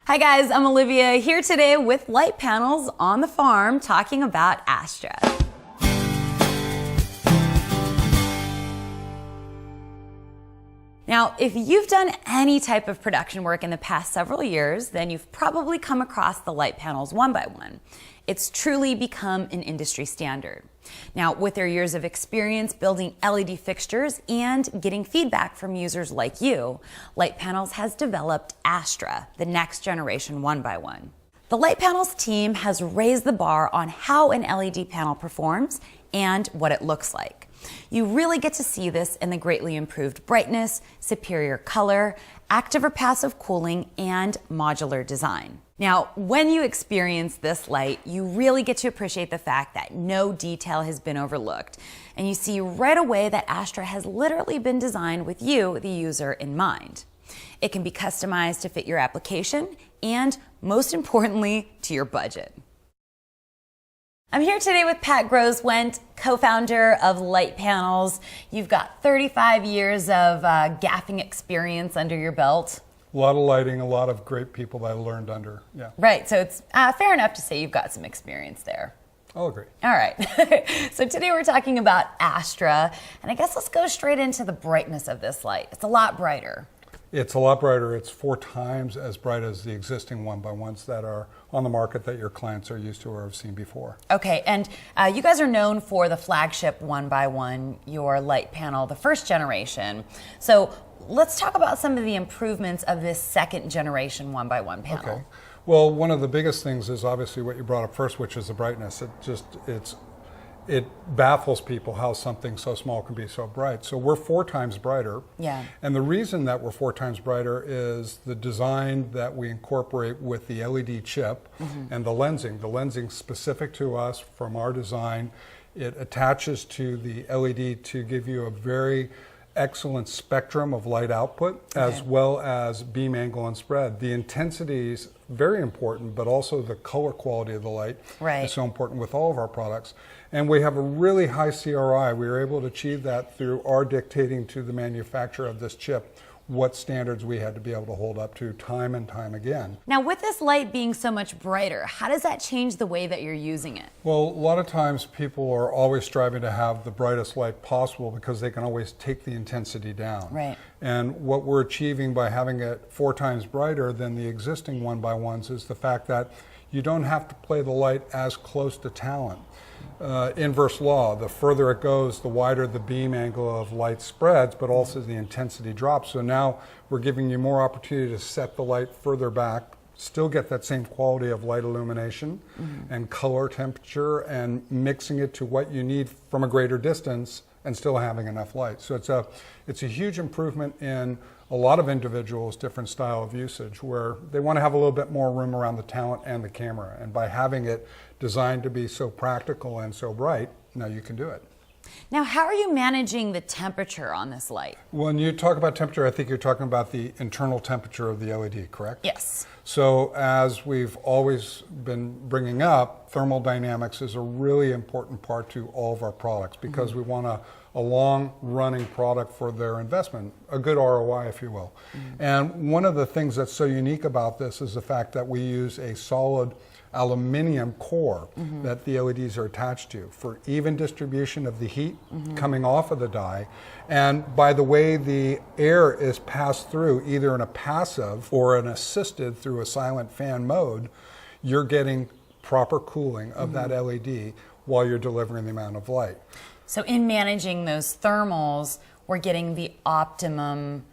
Hi guys, I'm Olivia here today with Light Panels on the farm talking about Astra. Now, if you've done any type of production work in the past several years, then you've probably come across the light panels one by one. It's truly become an industry standard. Now, with their years of experience building LED fixtures and getting feedback from users like you, Light Panels has developed Astra, the next generation one by one. The Light Panels team has raised the bar on how an LED panel performs and what it looks like. You really get to see this in the greatly improved brightness, superior color, active or passive cooling, and modular design. Now, when you experience this light, you really get to appreciate the fact that no detail has been overlooked. And you see right away that Astra has literally been designed with you, the user, in mind. It can be customized to fit your application and, most importantly, to your budget. I'm here today with Pat Groswent, co-founder of Light Panels. You've got 35 years of gaffing experience under your belt. A lot of lighting, a lot of great people that I learned under, yeah. Right, so it's fair enough to say you've got some experience there. I'll agree. All right, so today we're talking about Astra, and I guess let's go straight into the brightness of this light. It's a lot brighter. It's a lot brighter. It's 4 times as bright as the existing one-by-ones that are on the market that your clients are used to or have seen before. Okay, and you guys are known for the flagship one-by-one, your light panel, the first generation. So let's talk about some of the improvements of this second generation one-by-one panel. Okay. Well, one of the biggest things is obviously what you brought up first, which is the brightness. It baffles people how something so small can be so bright. So we're 4 times brighter. Yeah. And the reason that we're 4 times brighter is the design that we incorporate with the LED chip and the lensing. The lensing specific to us from our design. It attaches to the LED to give you a very excellent spectrum of light output, as well as beam angle and spread. The intensity is very important, but also the color quality of the light is so important with all of our products. And we have a really high CRI. We were able to achieve that through our dictating to the manufacturer of this chip what standards we had to be able to hold up to time and time again. Now, with this light being so much brighter, how does that change the way that you're using it? Well, a lot of times people are always striving to have the brightest light possible because they can always take the intensity down. Right. And what we're achieving by having it 4 times brighter than the existing one-by-ones is the fact that you don't have to play the light as close to talent. Inverse law, the further it goes, the wider the beam angle of light spreads, but also the intensity drops. So now we're giving you more opportunity to set the light further back, still get that same quality of light illumination and color temperature, and mixing it to what you need from a greater distance and still having enough light. So it's a huge improvement in a lot of individuals' different style of usage where they want to have a little bit more room around the talent and the camera. And by having it designed to be so practical and so bright, now you can do it. Now, how are you managing the temperature on this light? When you talk about temperature, I think you're talking about the internal temperature of the LED, correct? Yes. So as we've always been bringing up, thermal dynamics is a really important part to all of our products because we want a long-running product for their investment, a good ROI, if you will. And one of the things that's so unique about this is the fact that we use a solid aluminum core that the LEDs are attached to for even distribution of the heat coming off of the die. And by the way the air is passed through, either in a passive or an assisted through a silent fan mode, you're getting proper cooling of that LED while you're delivering the amount of light. So in managing those thermals, we're getting the optimum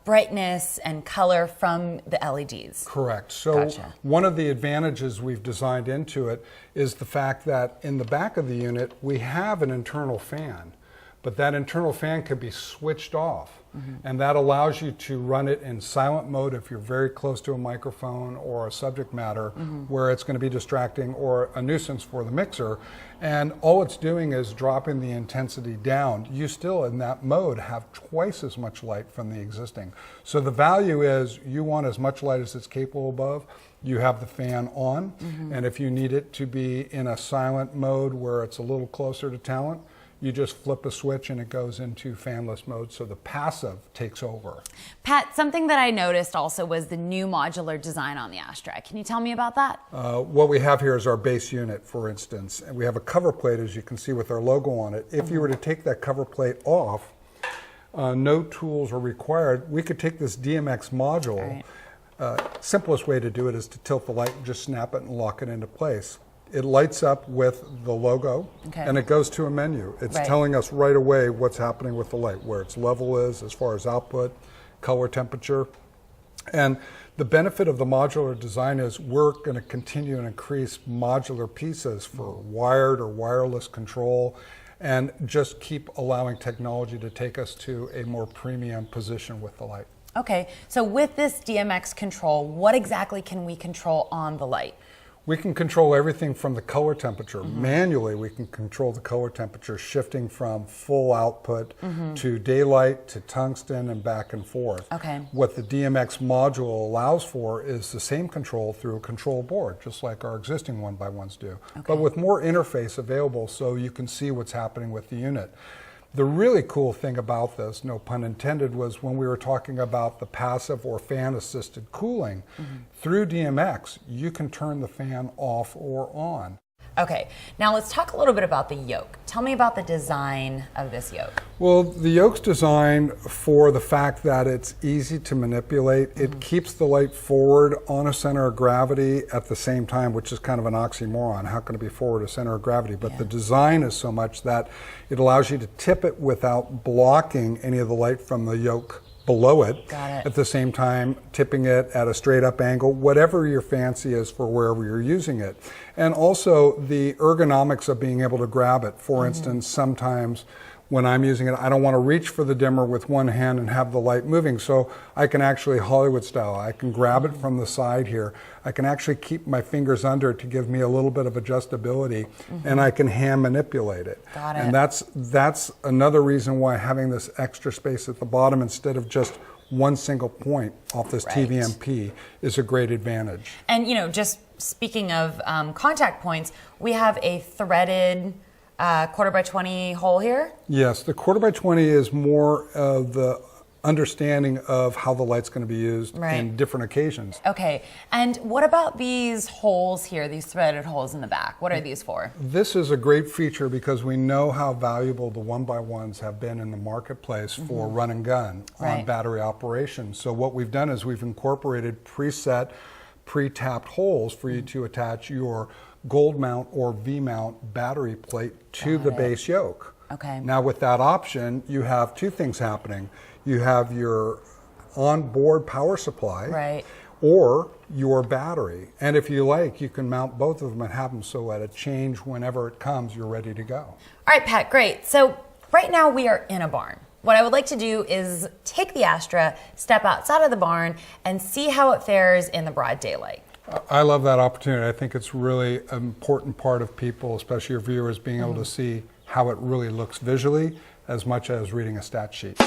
brightness and color from the LEDs. Correct. So Gotcha. One of the advantages we've designed into it is the fact that in the back of the unit, we have an internal fan, but that internal fan can be switched off. And that allows you to run it in silent mode if you're very close to a microphone or a subject matter where it's going to be distracting or a nuisance for the mixer. And all it's doing is dropping the intensity down. You still, in that mode, have twice as much light from the existing. So the value is you want as much light as it's capable of. You have the fan on. And if you need it to be in a silent mode where it's a little closer to talent, you just flip a switch and it goes into fanless mode, so the passive takes over. Pat, something that I noticed also was the new modular design on the Astra. Can you tell me about that? What we have here is our base unit, for instance, and we have a cover plate, as you can see, with our logo on it. If you were to take that cover plate off, no tools are required. We could take this DMX module. Simplest way to do it is to tilt the light and just snap it and lock it into place. It lights up with the logo, and it goes to a menu. It's telling us right away what's happening with the light, where its level is as far as output, color, temperature. And the benefit of the modular design is we're going to continue and increase modular pieces for wired or wireless control, and just keep allowing technology to take us to a more premium position with the light. Okay, so with this DMX control, what exactly can we control on the light? We can control everything from the color temperature. Manually, we can control the color temperature, shifting from full output to daylight to tungsten and back and forth. What the DMX module allows for is the same control through a control board, just like our existing 1x1s do, but with more interface available so you can see what's happening with the unit. The really cool thing about this, no pun intended, was when we were talking about the passive or fan-assisted cooling. Through DMX, you can turn the fan off or on. Okay, now let's talk a little bit about the yoke. Tell me about the design of this yoke. Well, the yoke's designed for the fact that it's easy to manipulate. It keeps the light forward on a center of gravity at the same time, which is kind of an oxymoron. How can it be forward a center of gravity? But the design is so much that it allows you to tip it without blocking any of the light from the yoke below it. At the same time, tipping it at a straight up angle, whatever your fancy is for wherever you're using it. And also the ergonomics of being able to grab it. For instance, sometimes when I'm using it, I don't want to reach for the dimmer with one hand and have the light moving. So I can actually, Hollywood style, I can grab it from the side here. I can actually keep my fingers under it to give me a little bit of adjustability, and I can hand manipulate it. And that's another reason why having this extra space at the bottom instead of just one single point off this TVMP is a great advantage. And you know, just speaking of contact points, we have a threaded 1/4x20 hole here? Yes, the 1/4x20 is more of the understanding of how the light's going to be used in different occasions. Okay, and what about these holes here, these threaded holes in the back? What are these for? This is a great feature because we know how valuable the 1x1s have been in the marketplace for run and gun on battery operations. So what we've done is we've incorporated preset, pre-tapped holes for you to attach your gold mount or V-mount battery plate to the base yoke. Now with that option, you have two things happening. You have your onboard power supply or your battery. And if you like, you can mount both of them and have them so at a change whenever it comes, you're ready to go. All right, Pat, great. So right now we are in a barn. What I would like to do is take the Astra, step outside of the barn, and see how it fares in the broad daylight. I love that opportunity. I think it's really an important part of people, especially your viewers, being able to see how it really looks visually as much as reading a stat sheet.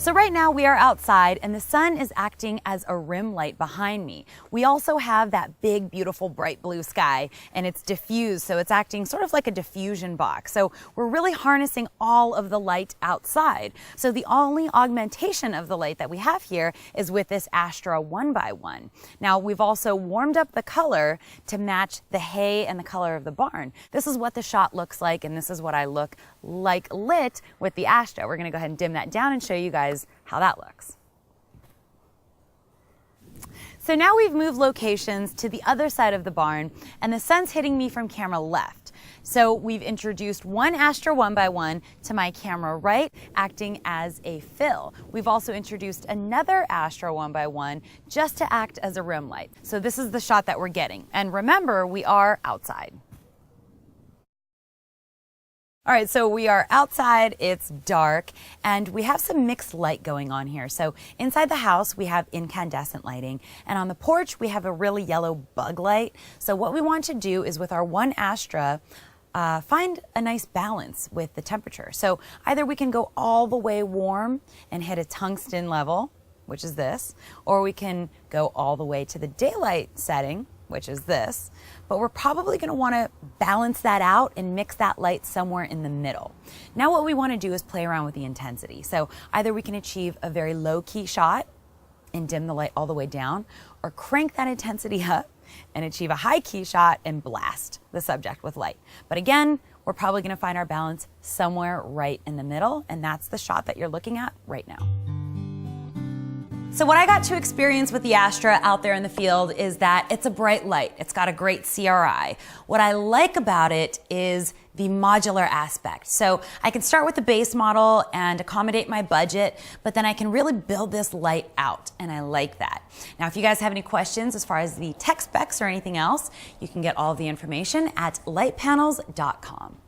So right now we are outside and the sun is acting as a rim light behind me. We also have that big, beautiful, bright blue sky and it's diffused, so it's acting sort of like a diffusion box. So we're really harnessing all of the light outside. So the only augmentation of the light that we have here is with this Astra 1x1. Now we've also warmed up the color to match the hay and the color of the barn. This is what the shot looks like, and this is what I look like lit with the Astra. We're gonna go ahead and dim that down and show you guys how that looks. So now we've moved locations to the other side of the barn and the sun's hitting me from camera left. So we've introduced one Astra 1x1 to my camera right, acting as a fill. We've also introduced another Astra 1x1 just to act as a rim light. So this is the shot that we're getting. And remember, we are outside. All right, so we are outside, it's dark, and we have some mixed light going on here. So inside the house, we have incandescent lighting, and on the porch, we have a really yellow bug light. So what we want to do is with our one Astra, find a nice balance with the temperature. So either we can go all the way warm and hit a tungsten level, which is this, or we can go all the way to the daylight setting, which is this, but we're probably going to want to balance that out and mix that light somewhere in the middle. Now what we want to do is play around with the intensity. So either we can achieve a very low key shot and dim the light all the way down, or crank that intensity up and achieve a high key shot and blast the subject with light. But again, we're probably going to find our balance somewhere right in the middle, and that's the shot that you're looking at right now. So what I got to experience with the Astra out there in the field is that it's a bright light. It's got a great CRI. What I like about it is the modular aspect. So I can start with the base model and accommodate my budget, but then I can really build this light out, and I like that. Now, if you guys have any questions as far as the tech specs or anything else, you can get all of the information at litepanels.com.